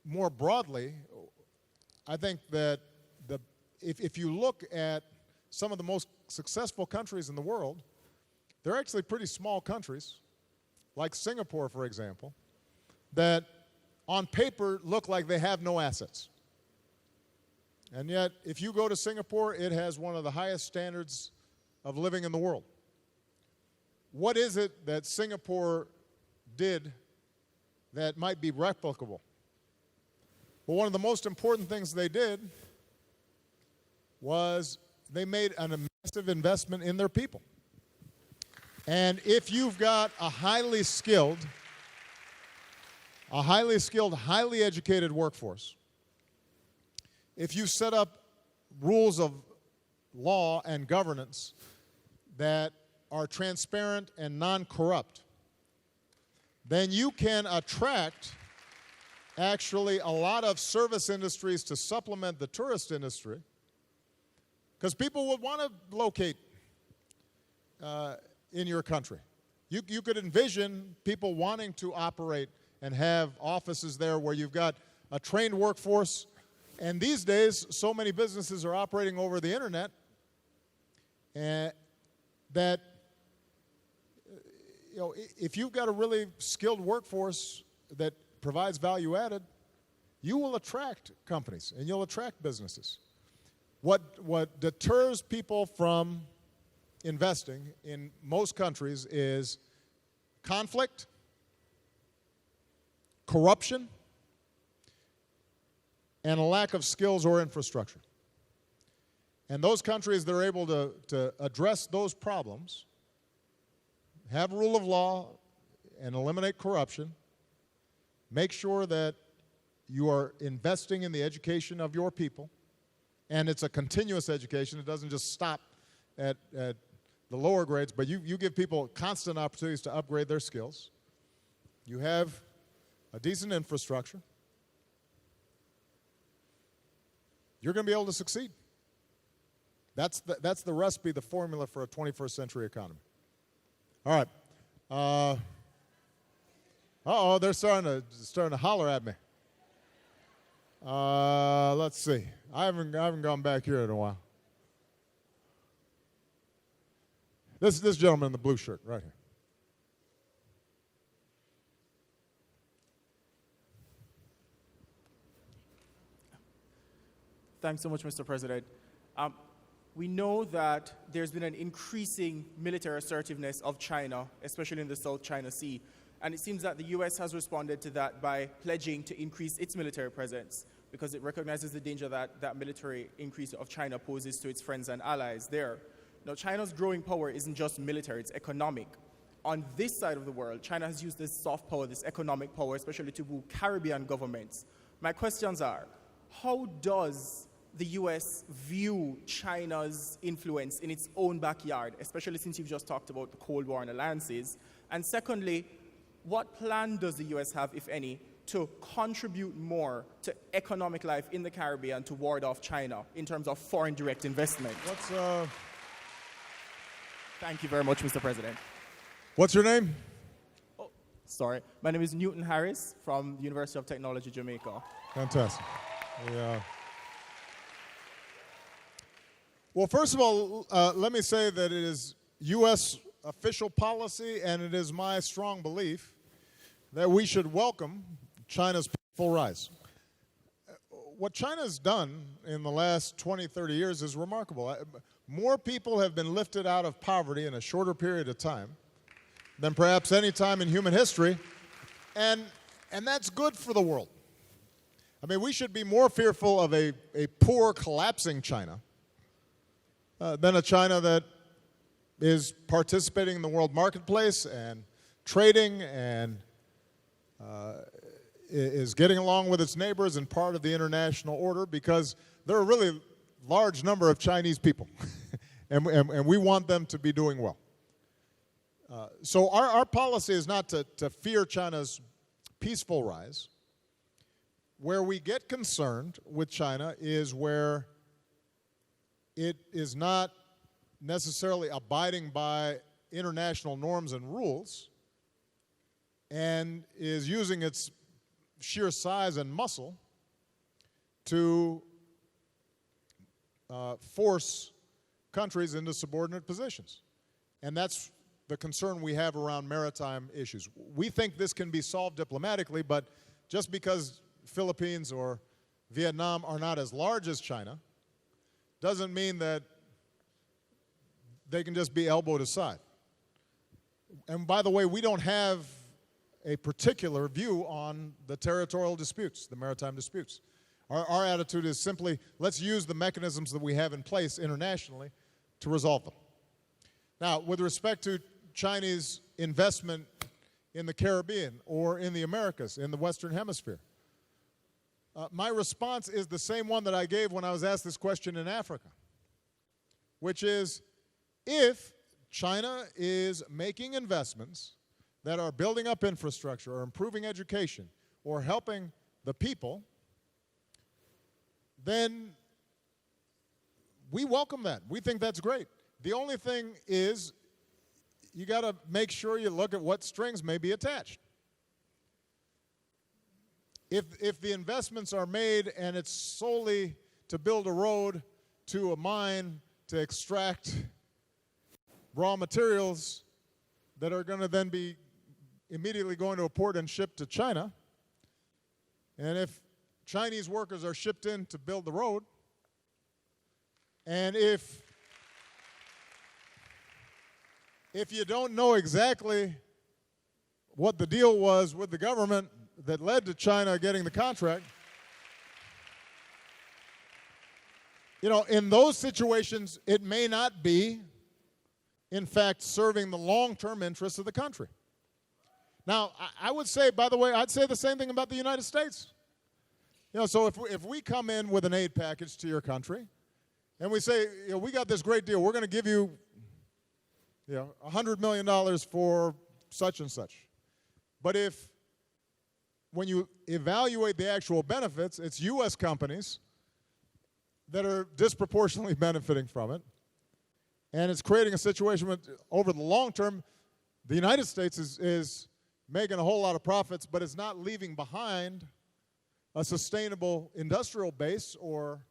more broadly, I think that if you look at some of the most successful countries in the world, they're actually pretty small countries, like Singapore, for example, that on paper look like they have no assets. And yet, if you go to Singapore, it has one of the highest standards of living in the world. What is it that Singapore did that might be replicable? Well, one of the most important things they did was they made a massive investment in their people. And if you've got a highly skilled, highly educated workforce, if you set up rules of law and governance that are transparent and non-corrupt, then you can attract actually a lot of service industries to supplement the tourist industry, because people would want to locate in your country. You could envision people wanting to operate and have offices there where you've got a trained workforce. And these days, so many businesses are operating over the internet that if you've got a really skilled workforce that provides value added, you will attract companies and you'll attract businesses. What deters people from investing in most countries is conflict, corruption, and a lack of skills or infrastructure. And those countries that are able to address those problems, have rule of law, and eliminate corruption, make sure that you are investing in the education of your people, and it's a continuous education. It doesn't just stop at the lower grades, but you give people constant opportunities to upgrade their skills. You have a decent infrastructure. You're going to be able to succeed. That's the recipe, the formula for a 21st century economy. All right. Uh-oh, they're starting to holler at me. Let's see. I haven't gone back here in a while. This gentleman in the blue shirt right here. Thanks so much, Mr. President. We know that there's been an increasing military assertiveness of China, especially in the South China Sea. And it seems that the U.S. has responded to that by pledging to increase its military presence because it recognizes the danger that military increase of China poses to its friends and allies there. Now, China's growing power isn't just military, it's economic. On this side of the world, China has used this soft power, this economic power, especially to woo Caribbean governments. My questions are, how does the U.S. view China's influence in its own backyard, especially since you've just talked about the Cold War and alliances? And secondly, what plan does the U.S. have, if any, to contribute more to economic life in the Caribbean to ward off China in terms of foreign direct investment? Thank you very much, Mr. President. What's your name? Oh, sorry. My name is Newton Harris from the University of Technology, Jamaica. Fantastic. Yeah. Well, first of all, let me say that it is U.S. official policy, and it is my strong belief that we should welcome China's peaceful rise. What China's done in the last 20, 30 years is remarkable. More people have been lifted out of poverty in a shorter period of time than perhaps any time in human history, and that's good for the world. I mean, we should be more fearful of a poor, collapsing China than a China that is participating in the world marketplace and trading and is getting along with its neighbors and part of the international order, because there are a really large number of Chinese people, and we want them to be doing well. So our policy is not to fear China's peaceful rise. Where we get concerned with China is where it is not necessarily abiding by international norms and rules and is using its sheer size and muscle to force countries into subordinate positions. And that's the concern we have around maritime issues. We think this can be solved diplomatically, but just because Philippines or Vietnam are not as large as China doesn't mean that they can just be elbowed aside. And by the way, we don't have a particular view on the territorial disputes, the maritime disputes. Our attitude is simply, let's use the mechanisms that we have in place internationally to resolve them. Now, with respect to Chinese investment in the Caribbean or in the Americas, in the Western Hemisphere, my response is the same one that I gave when I was asked this question in Africa, which is, if China is making investments that are building up infrastructure or improving education or helping the people, then we welcome that. We think that's great. The only thing is, you got to make sure you look at what strings may be attached. If the investments are made and it's solely to build a road to a mine to extract raw materials that are going to then be immediately going to a port and shipped to China, and if Chinese workers are shipped in to build the road, and if you don't know exactly what the deal was with the government that led to China getting the contract, you know, in those situations, it may not be, in fact, serving the long-term interests of the country. Now, I would say, by the way, I'd say the same thing about the United States. You know, so if we come in with an aid package to your country, and we say, you know, we got this great deal, we're going to give you, you know, $100 million for such and such. But if, when you evaluate the actual benefits, it's U.S. companies that are disproportionately benefiting from it, and it's creating a situation where, over the long term, the United States is making a whole lot of profits, but it's not leaving behind a sustainable industrial base or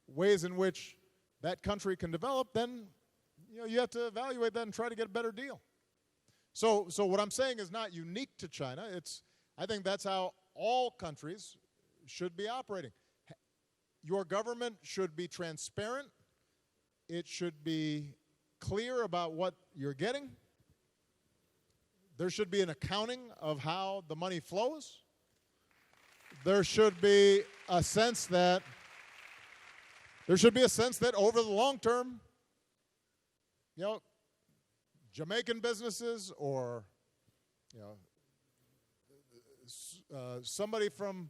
ways in which that country can develop, then you know, you have to evaluate that and try to get a better deal. So what I'm saying is not unique to China. I think that's how all countries should be operating. Your government should be transparent. It should be clear about what you're getting. There should be an accounting of how the money flows. There should be a sense that over the long term, you know, Jamaican businesses or, you know, somebody from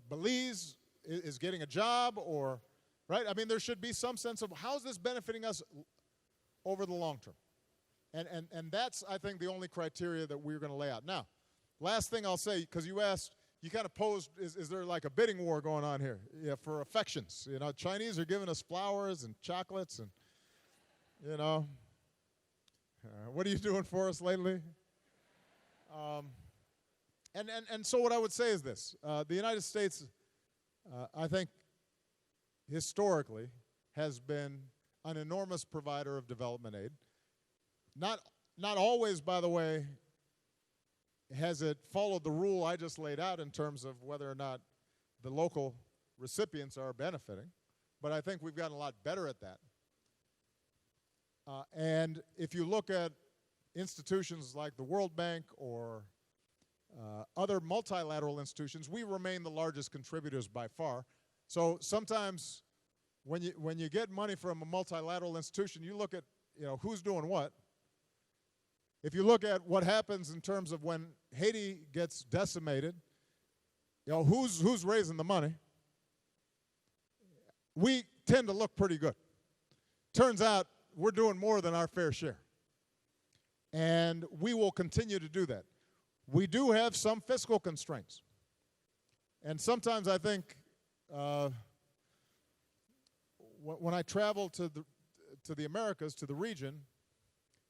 Belize is getting a job, or, right? I mean, there should be some sense of how's this benefiting us over the long term. And that's, I think, the only criteria that we're going to lay out. Now, last thing I'll say, because you asked, you kind of posed, is there like a bidding war going on here? Yeah, for affections. You know, Chinese are giving us flowers and chocolates and, you know, what are you doing for us lately? And so what I would say is this. The United States, I think, historically, has been an enormous provider of development aid. Not always, by the way, has it followed the rule I just laid out in terms of whether or not the local recipients are benefiting, but I think we've gotten a lot better at that. And if you look at institutions like the World Bank or other multilateral institutions, we remain the largest contributors by far. So sometimes when you get money from a multilateral institution, you look at, you know, who's doing what. If you look at what happens in terms of when Haiti gets decimated, you know, who's raising the money? We tend to look pretty good. Turns out we're doing more than our fair share. And we will continue to do that. We do have some fiscal constraints. And sometimes I think when I travel to the Americas, to the region,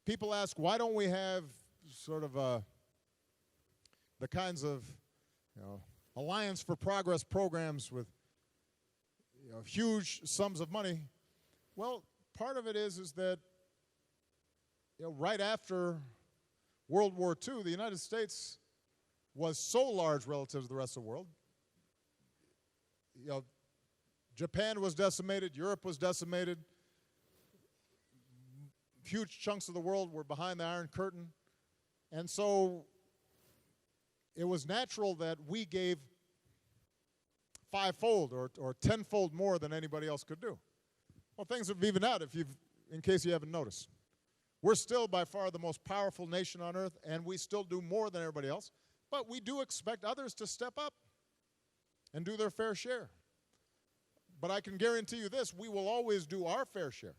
people ask, why don't we have sort of the kinds of, you know, Alliance for Progress programs with huge sums of money. Well, part of it is that right after World War II, the United States was so large relative to the rest of the world. Japan was decimated, Europe was decimated, huge chunks of the world were behind the Iron Curtain, and so it was natural that we gave fivefold or tenfold more than anybody else could do. Well, things have evened out in case you haven't noticed. We're still by far the most powerful nation on earth, and we still do more than everybody else, but we do expect others to step up and do their fair share. But I can guarantee you this, we will always do our fair share.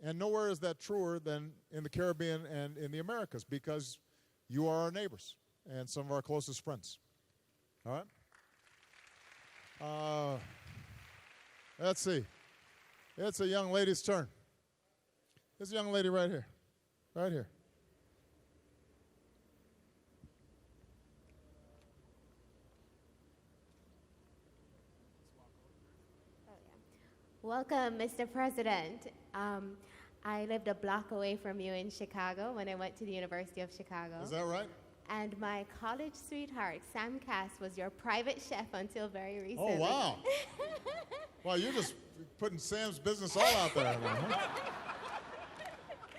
And nowhere is that truer than in the Caribbean and in the Americas, because you are our neighbors and some of our closest friends. All right? Let's see. It's a young lady's turn. This young lady right here. Right here. Welcome, Mr. President. I lived a block away from you in Chicago when I went to the University of Chicago. Is that right? And my college sweetheart, Sam Cass, was your private chef until very recently. Oh, wow. Wow, you're just putting Sam's business all out there. Huh?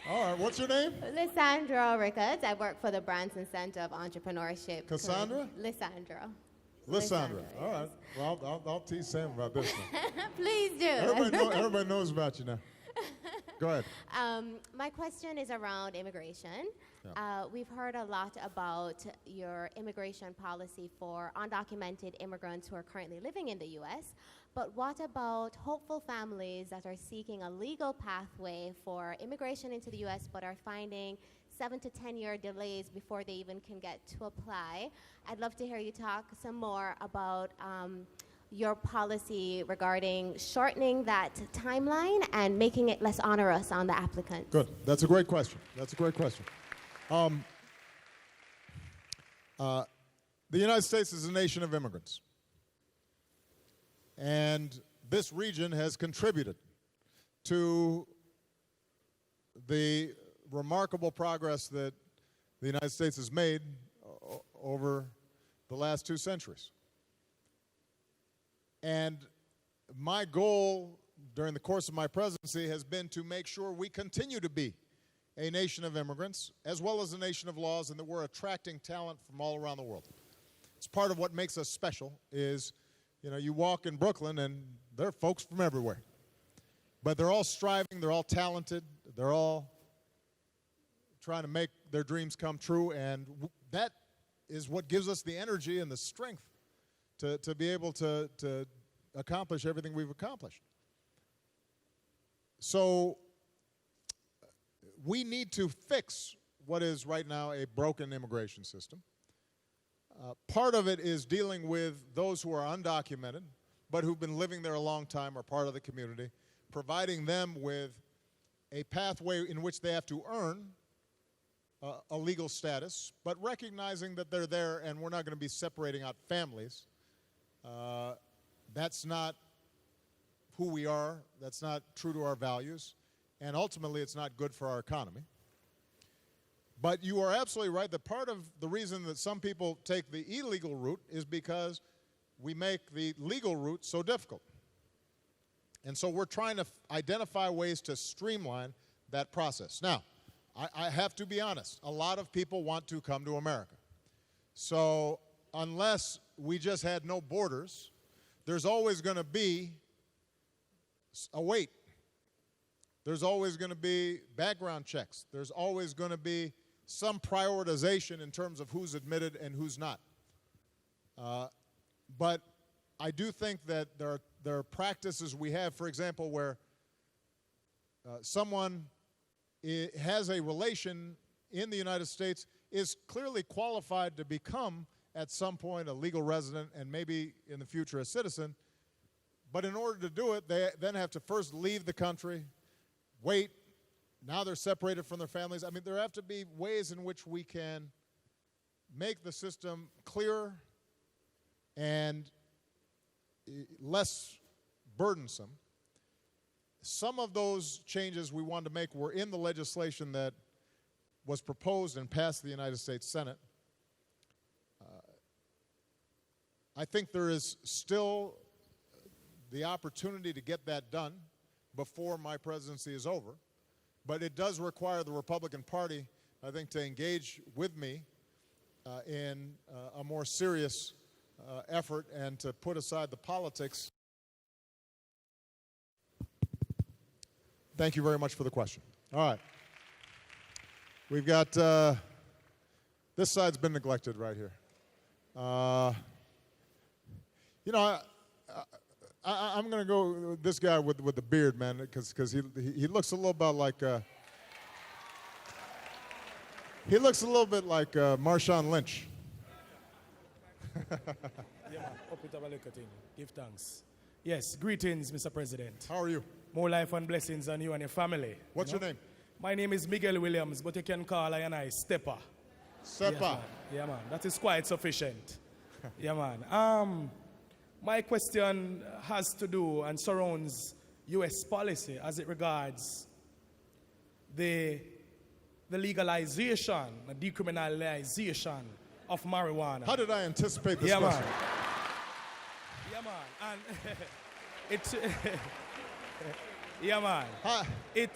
All right, what's your name? Lysandra Ricketts. I work for the Branson Center of Entrepreneurship. Cassandra? Lysandra. Lysandra. All right. Well, I'll tease Sam about this now. Please do. Everybody knows about you now. Go ahead. My question is around immigration. Yeah. We've heard a lot about your immigration policy for undocumented immigrants who are currently living in the U.S., but what about hopeful families that are seeking a legal pathway for immigration into the U.S. but are finding 7 to 10 year delays before they even can get to apply? I'd love to hear you talk some more about your policy regarding shortening that timeline and making it less onerous on the applicants. Good. That's a great question. The United States is a nation of immigrants. And this region has contributed to the remarkable progress that the United States has made over the last 2 centuries. And my goal during the course of my presidency has been to make sure we continue to be a nation of immigrants as well as a nation of laws, and that we're attracting talent from all around the world. It's part of what makes us special is, you walk in Brooklyn and there are folks from everywhere. But they're all striving, they're all talented, they're all trying to make their dreams come true, and that is what gives us the energy and the strength to be able to accomplish everything we've accomplished. So we need to fix what is right now a broken immigration system. Part of it is dealing with those who are undocumented, but who've been living there a long time, or part of the community, providing them with a pathway in which they have to earn a legal status, but recognizing that they're there and we're not going to be separating out families. That's not who we are. That's not true to our values. And ultimately, it's not good for our economy. But you are absolutely right that part of the reason that some people take the illegal route is because we make the legal route so difficult. And so we're trying to identify ways to streamline that process. Now, I have to be honest, a lot of people want to come to America. So unless we just had no borders, there's always going to be a wait. There's always going to be background checks. There's always going to be some prioritization in terms of who's admitted and who's not. But I do think that there are practices we have, for example, where someone has a relation in the United States, is clearly qualified to become at some point a legal resident and maybe in the future a citizen. But in order to do it, they then have to first leave the country, wait. Now they're separated from their families. I mean, there have to be ways in which we can make the system clearer and less burdensome. Some of those changes we wanted to make were in the legislation that was proposed and passed the United States Senate. I think there is still the opportunity to get that done before my presidency is over, but it does require the Republican Party, I think, to engage with me in a more serious effort and to put aside the politics. Thank you very much for the question. All right. We've got, this side's been neglected right here. You know, I'm going to go with this guy with the beard, man, because he looks a little bit like, he looks a little bit like Marshawn Lynch. Yeah, man. Up it, have a look at him. Give thanks. Yes, greetings, Mr. President. How are you? More life and blessings on you and your family. What's your name? My name is Miguel Williams, but you can call I Stepper. Sepa. Yeah, man. That is quite sufficient. Yeah, man. My question has to do and surrounds U.S. policy as it regards the legalization, the decriminalization of marijuana. How did I anticipate this Yeah, question? man. Yeah, man. And it. Yeah, man.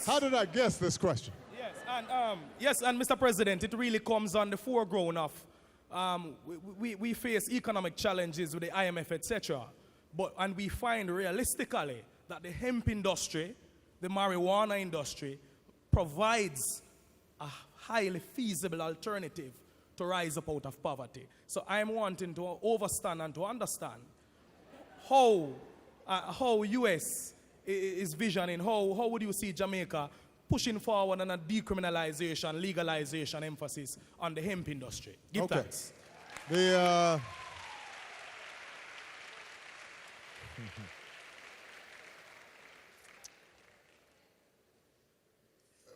How did I guess this question? Yes, and Mr. President, it really comes on the foreground of we face economic challenges with the IMF, etc. And we find realistically that the hemp industry, the marijuana industry, provides a highly feasible alternative to rise up out of poverty. So I'm wanting to understand and to understand how U.S. is visioning, how would you see Jamaica pushing forward on a decriminalization, legalization emphasis on the hemp industry? Give thanks.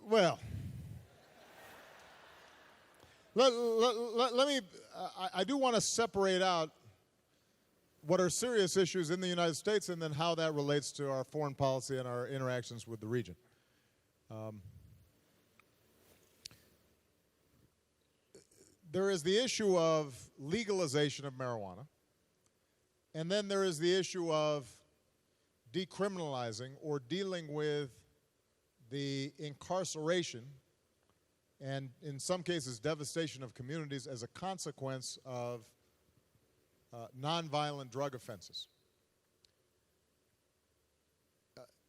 Well, let me, I do want to separate out what are serious issues in the United States and then how that relates to our foreign policy and our interactions with the region. There is the issue of legalization of marijuana, and then there is the issue of decriminalizing or dealing with the incarceration and, in some cases, devastation of communities as a consequence of nonviolent drug offenses.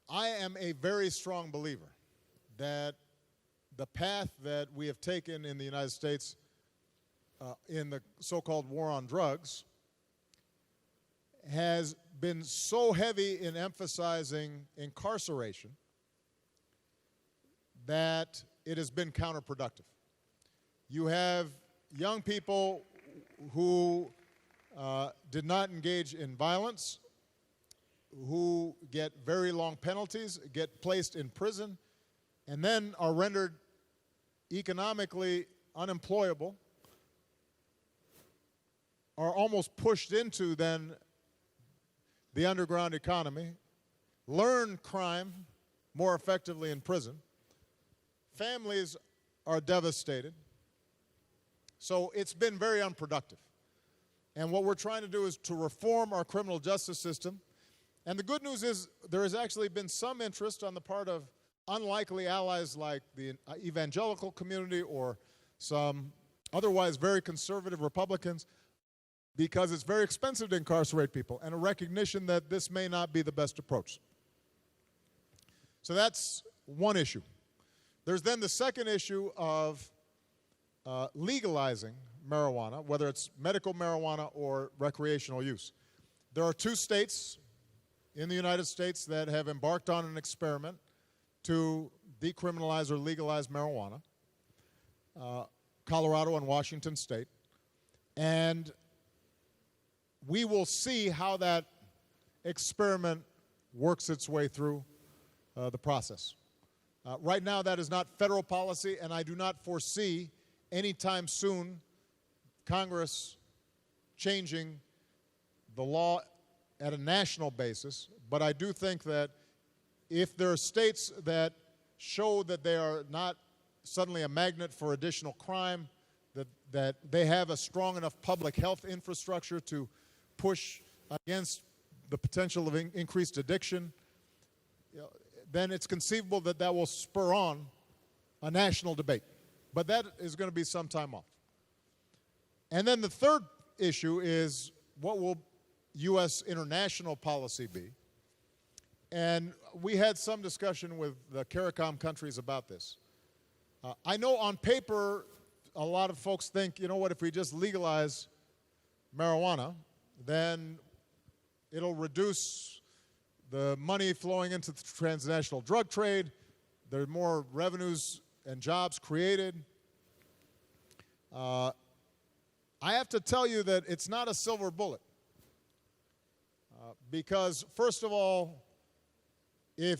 I am a very strong believer that the path that we have taken in the United States in the so-called war on drugs has been so heavy in emphasizing incarceration that it has been counterproductive. You have young people who did not engage in violence, who get very long penalties, get placed in prison, and then are rendered economically unemployable, are almost pushed into then the underground economy, learn crime more effectively in prison. Families are devastated. So it's been very unproductive. And what we're trying to do is to reform our criminal justice system. And the good news is there has actually been some interest on the part of unlikely allies like the evangelical community or some otherwise very conservative Republicans, because it's very expensive to incarcerate people, and a recognition that this may not be the best approach. So that's one issue. There's then the second issue of legalizing marijuana, whether it's medical marijuana or recreational use. There are 2 states in the United States that have embarked on an experiment to decriminalize or legalize marijuana, Colorado and Washington State. And we will see how that experiment works its way through the process. Right now, that is not federal policy, and I do not foresee anytime soon Congress changing the law at a national basis, but I do think that if there are states that show that they are not suddenly a magnet for additional crime, that they have a strong enough public health infrastructure to push against the potential of increased addiction, then it's conceivable that that will spur on a national debate. But that is going to be some time off. And then the third issue is, what will U.S. international policy be? And we had some discussion with the CARICOM countries about this. I know on paper a lot of folks think, you know what, if we just legalize marijuana, then it'll reduce the money flowing into the transnational drug trade. There are more revenues and jobs created. I have to tell you that it's not a silver bullet. Because, first of all, if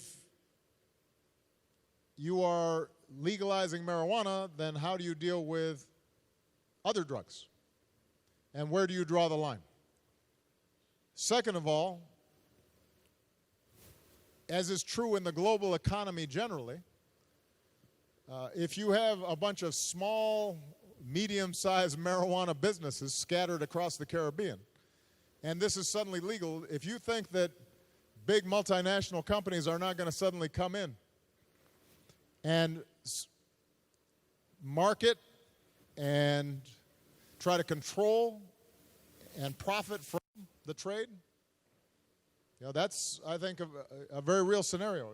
you are legalizing marijuana, then how do you deal with other drugs? And where do you draw the line? Second of all, as is true in the global economy generally, if you have a bunch of small, medium-sized marijuana businesses scattered across the Caribbean, and this is suddenly legal, if you think that big multinational companies are not going to suddenly come in and market and try to control and profit from the trade, that's, I think, a very real scenario.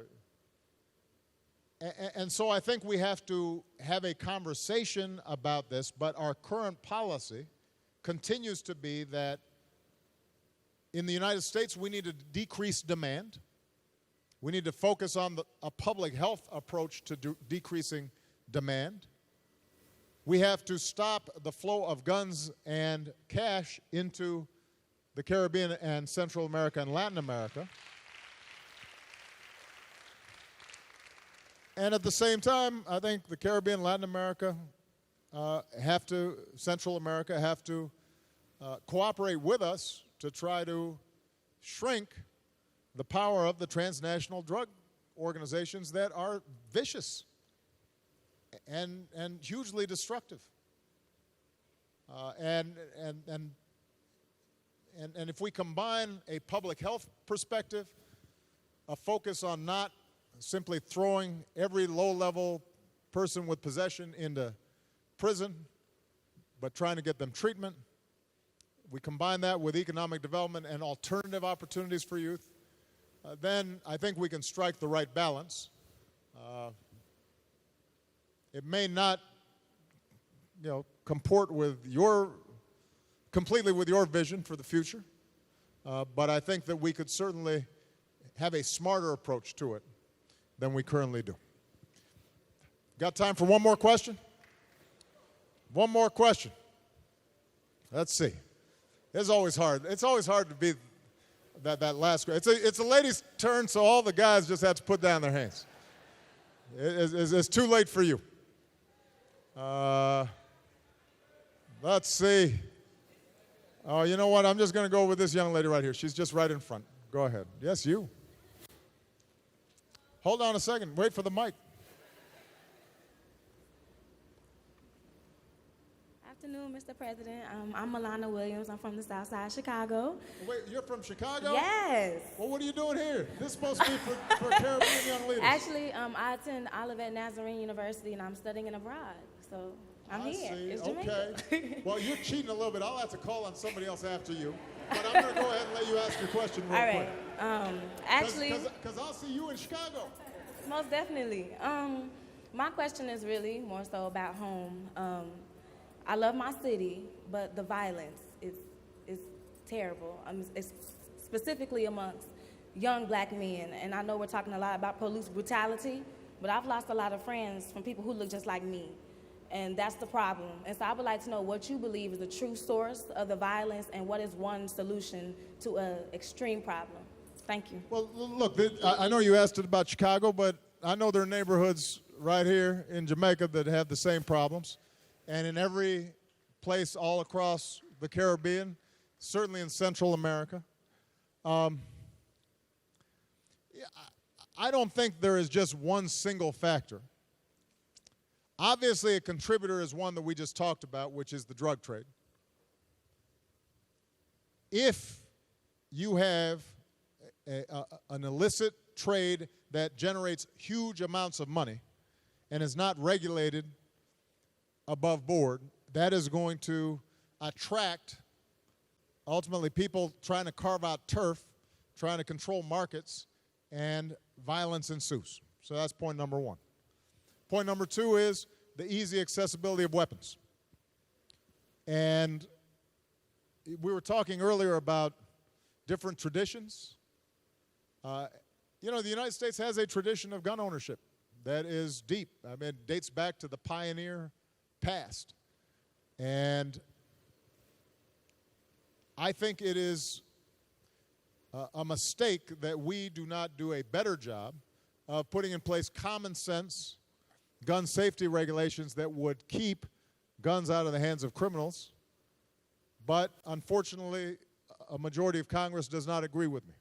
And so I think we have to have a conversation about this, but our current policy continues to be that in the United States, we need to decrease demand. We need to focus on a public health approach to decreasing demand. We have to stop the flow of guns and cash into the Caribbean and Central America and Latin America. And at the same time, I think the Caribbean, Latin America, Central America have to cooperate with us to try to shrink the power of the transnational drug organizations that are vicious and hugely destructive. And if we combine a public health perspective, a focus on not simply throwing every low-level person with possession into prison, but trying to get them treatment, we combine that with economic development and alternative opportunities for youth, then I think we can strike the right balance. It may not, comport with completely with your vision for the future, but I think that we could certainly have a smarter approach to it than we currently do. Got time for one more question? One more question. Let's see. It's always hard. It's always hard to be that last question. It's a lady's turn, so all the guys just have to put down their hands. It's too late for you. Let's see. Oh, you know what? I'm just going to go with this young lady right here. She's just right in front. Go ahead. Yes, you. Hold on a second. Wait for the mic. Afternoon, Mr. President. I'm Milana Williams. I'm from the South Side of Chicago. Wait, you're from Chicago? Yes. Well, what are you doing here? This is supposed to be for Caribbean young leaders. Actually, I attend Olivet Nazarene University, and I'm studying abroad. So I'm here. See. It's Jamaica. Okay. Well, you're cheating a little bit. I'll have to call on somebody else after you. But I'm going to go ahead and let you ask your question real All quick. right. Actually, Because I'll see you in Chicago. most definitely. My question is really more so about home. I love my city, but the violence is terrible. It's specifically amongst young black men. And I know we're talking a lot about police brutality, but I've lost a lot of friends from people who look just like me. And that's the problem. And so I would like to know what you believe is the true source of the violence and what is one solution to an extreme problem. Thank you. Well, look, I know you asked it about Chicago, but I know there are neighborhoods right here in Jamaica that have the same problems. And in every place all across the Caribbean, certainly in Central America. Yeah, I don't think there is just one single factor. Obviously, a contributor is one that we just talked about, which is the drug trade. If you have an illicit trade that generates huge amounts of money and is not regulated above board, that is going to attract, ultimately, people trying to carve out turf, trying to control markets, and violence ensues. So that's point number one. Point number two is the easy accessibility of weapons. And we were talking earlier about different traditions. You know, the United States has a tradition of gun ownership that is deep. I mean, it dates back to the pioneer past. And I think it is a mistake that we do not do a better job of putting in place common sense gun safety regulations that would keep guns out of the hands of criminals. But unfortunately, a majority of Congress does not agree with me.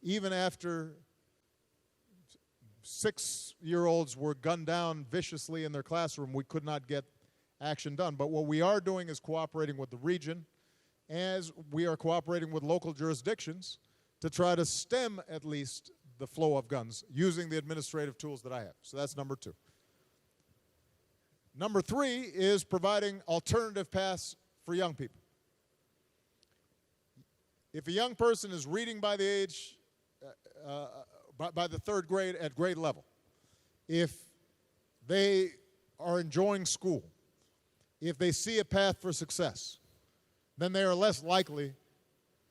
Even after 6-year-olds were gunned down viciously in their classroom, we could not get action done. But what we are doing is cooperating with the region, as we are cooperating with local jurisdictions to try to stem at least the flow of guns using the administrative tools that I have. So that's number two. Number three is providing alternative paths for young people. If a young person is reading by the age, by the third grade at grade level, if they are enjoying school, if they see a path for success, then they are less likely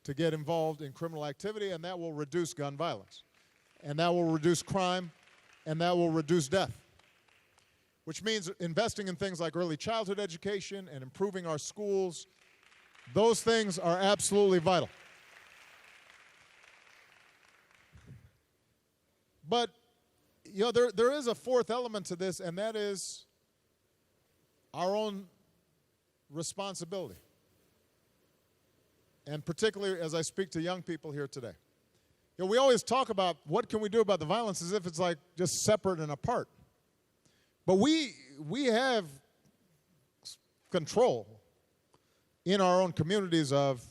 to get involved in criminal activity, and that will reduce gun violence, and that will reduce crime, and that will reduce death, which means investing in things like early childhood education and improving our schools. Those things are absolutely vital. But, you know, there is a fourth element to this, and that is our own responsibility. And particularly as I speak to young people here today. You know, we always talk about what can we do about the violence as if it's like just separate and apart. But we have control in our own communities of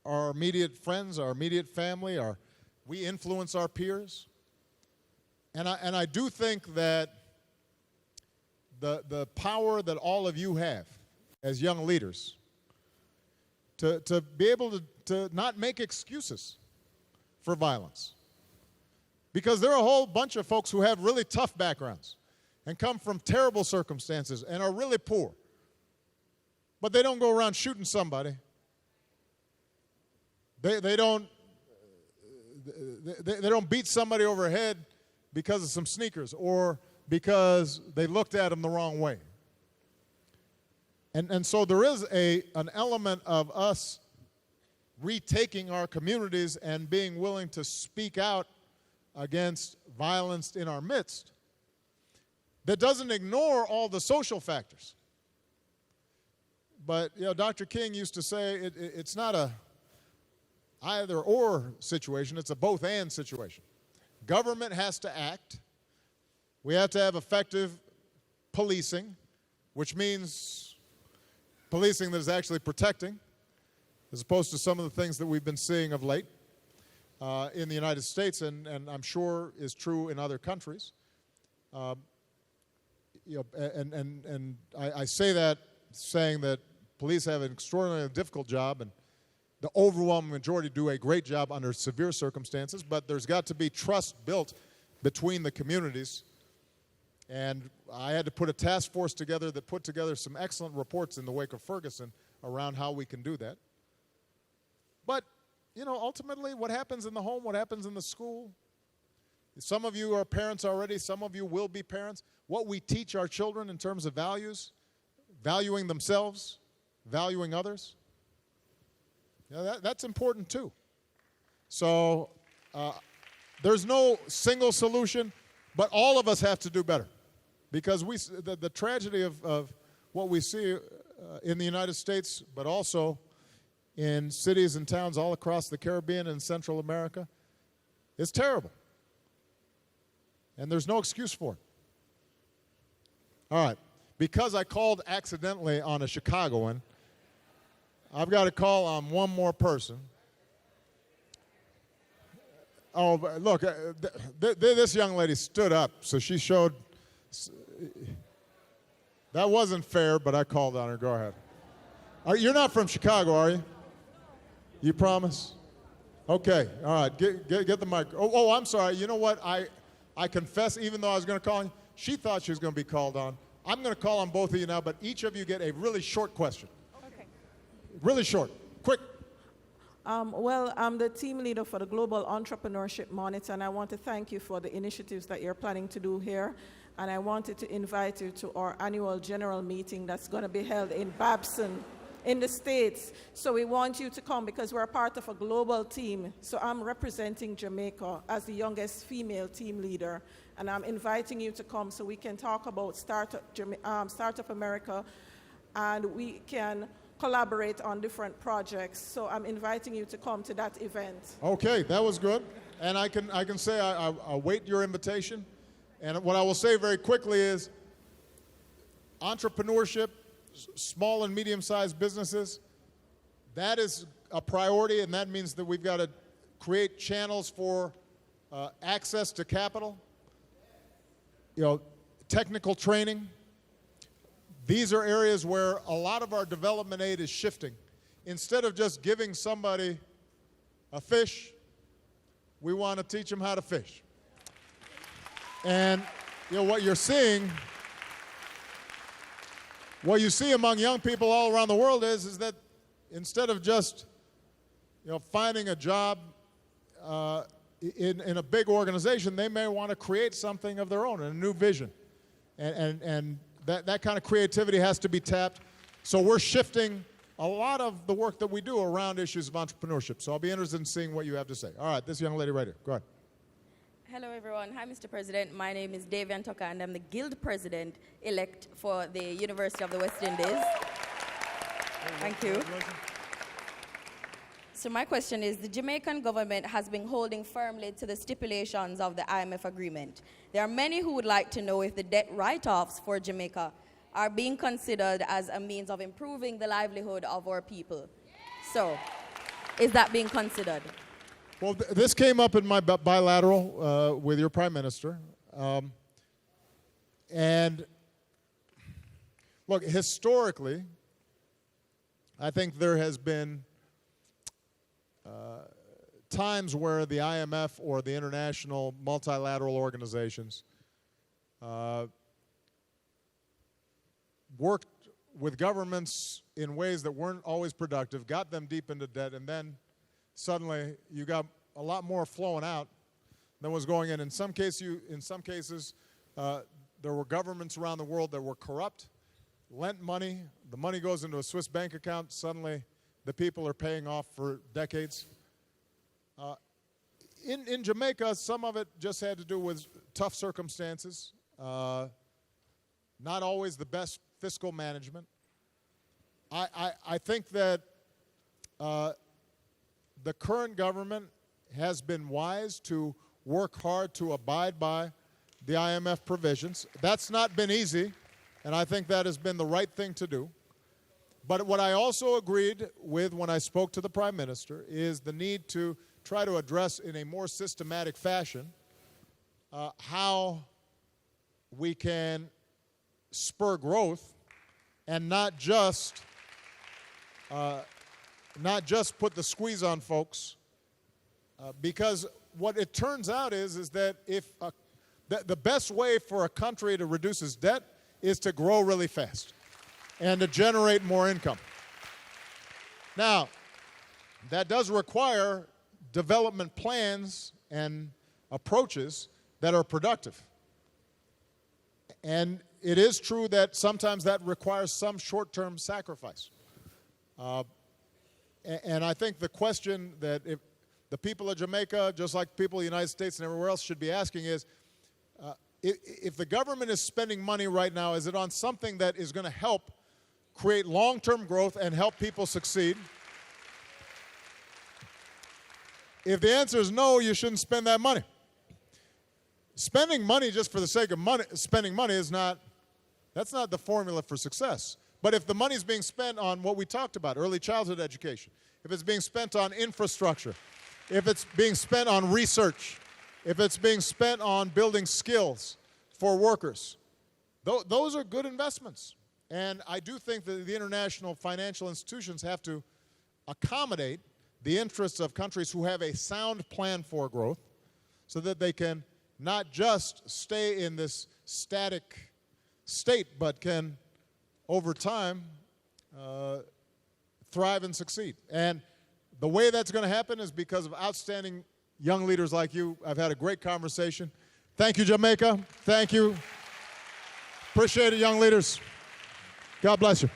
our immediate friends, our immediate family, we influence our peers. And I do think that the power that all of you have as young leaders to be able to not make excuses for violence. Because there are a whole bunch of folks who have really tough backgrounds and come from terrible circumstances and are really poor. But they don't go around shooting somebody. They don't beat somebody over the head because of some sneakers or because they looked at them the wrong way. And so there is an element of us retaking our communities and being willing to speak out against violence in our midst that doesn't ignore all the social factors. But, you know, Dr. King used to say it's not a either-or situation, it's a both-and situation. Government has to act. We have to have effective policing, which means policing that is actually protecting, as opposed to some of the things that we've been seeing of late in the United States, and I'm sure is true in other countries. You know, and I say that saying that police have an extraordinarily difficult job, and the overwhelming majority do a great job under severe circumstances, but there's got to be trust built between the communities. And I had to put a task force together that put together some excellent reports in the wake of Ferguson around how we can do that. But, you know, ultimately what happens in the home, what happens in the school, some of you are parents already, some of you will be parents. What we teach our children in terms of values, valuing themselves, valuing others, you know, that's important too. So there's no single solution, but all of us have to do better. Because the tragedy of what we see in the United States, but also in cities and towns all across the Caribbean and Central America is terrible. And there's no excuse for it. All right. Because I called accidentally on a Chicagoan, I've got to call on one more person. Oh, but look, this young lady stood up, so she showed. That wasn't fair, but I called on her. Go ahead. You're not from Chicago, are you? You promise? Okay, all right, get the mic. Oh, I'm sorry. You know what? I confess, even though I was going to call on you, she thought she was going to be called on. I'm going to call on both of you now, but each of you get a really short question. Okay. Really short. Quick. Well, I'm the team leader for the Global Entrepreneurship Monitor, and I want to thank you for the initiatives that you're planning to do here. And I wanted to invite you to our annual general meeting that's going to be held in Babson in the States. So we want you to come because we're part of a global team. So I'm representing Jamaica as the youngest female team leader. And I'm inviting you to come so we can talk about Startup America, and we can collaborate on different projects. So I'm inviting you to come to that event. Okay, that was good. And I can say I await your invitation. And what I will say very quickly is entrepreneurship, small and medium-sized businesses, that is a priority, and that means that we've got to create channels for access to capital, technical training. These are areas where a lot of our development aid is shifting. Instead of just giving somebody a fish, we want to teach them how to fish. And what you're seeing, what you see among young people all around the world is that instead of just finding a job in a big organization, they may want to create something of their own, a new vision. And that kind of creativity has to be tapped. So we're shifting a lot of the work that we do around issues of entrepreneurship. So I'll be interested in seeing what you have to say. All right, this young lady right here. Go ahead. Hello, everyone. Hi, Mr. President. My name is Davian Tucker, and I'm the Guild President-elect for the University of the West Indies. Thank you. So my question is, the Jamaican government has been holding firmly to the stipulations of the IMF agreement. There are many who would like to know if the debt write-offs for Jamaica are being considered as a means of improving the livelihood of our people. So, is that being considered? Well, this came up in my bilateral with your prime minister. And look, historically, I think there has been times where the IMF or the international multilateral organizations worked with governments in ways that weren't always productive, got them deep into debt, and then suddenly you got a lot more flowing out than was going in. In some cases, there were governments around the world that were corrupt, lent money, the money goes into a Swiss bank account, suddenly the people are paying off for decades. In Jamaica, some of it just had to do with tough circumstances, not always the best fiscal management. I think that the current government has been wise to work hard to abide by the IMF provisions. That's not been easy, and I think that has been the right thing to do. But what I also agreed with when I spoke to the Prime Minister is the need to try to address in a more systematic fashion how we can spur growth and not just put the squeeze on folks, because what it turns out is that if the best way for a country to reduce its debt is to grow really fast and to generate more income. Now, that does require development plans and approaches that are productive. And it is true that sometimes that requires some short-term sacrifice. And I think the question that if the people of Jamaica, just like people of the United States and everywhere else, should be asking is, if the government is spending money right now, is it on something that is going to help create long-term growth and help people succeed? If the answer is no, you shouldn't spend that money. Spending money just for the sake of spending money that's not the formula for success. But if the money is being spent on what we talked about, early childhood education, if it's being spent on infrastructure, if it's being spent on research, if it's being spent on building skills for workers, those are good investments. And I do think that the international financial institutions have to accommodate the interests of countries who have a sound plan for growth so that they can not just stay in this static state, but can, over time, thrive and succeed. And the way that's going to happen is because of outstanding young leaders like you. I've had a great conversation. Thank you, Jamaica. Thank you. Appreciate it, young leaders. God bless you.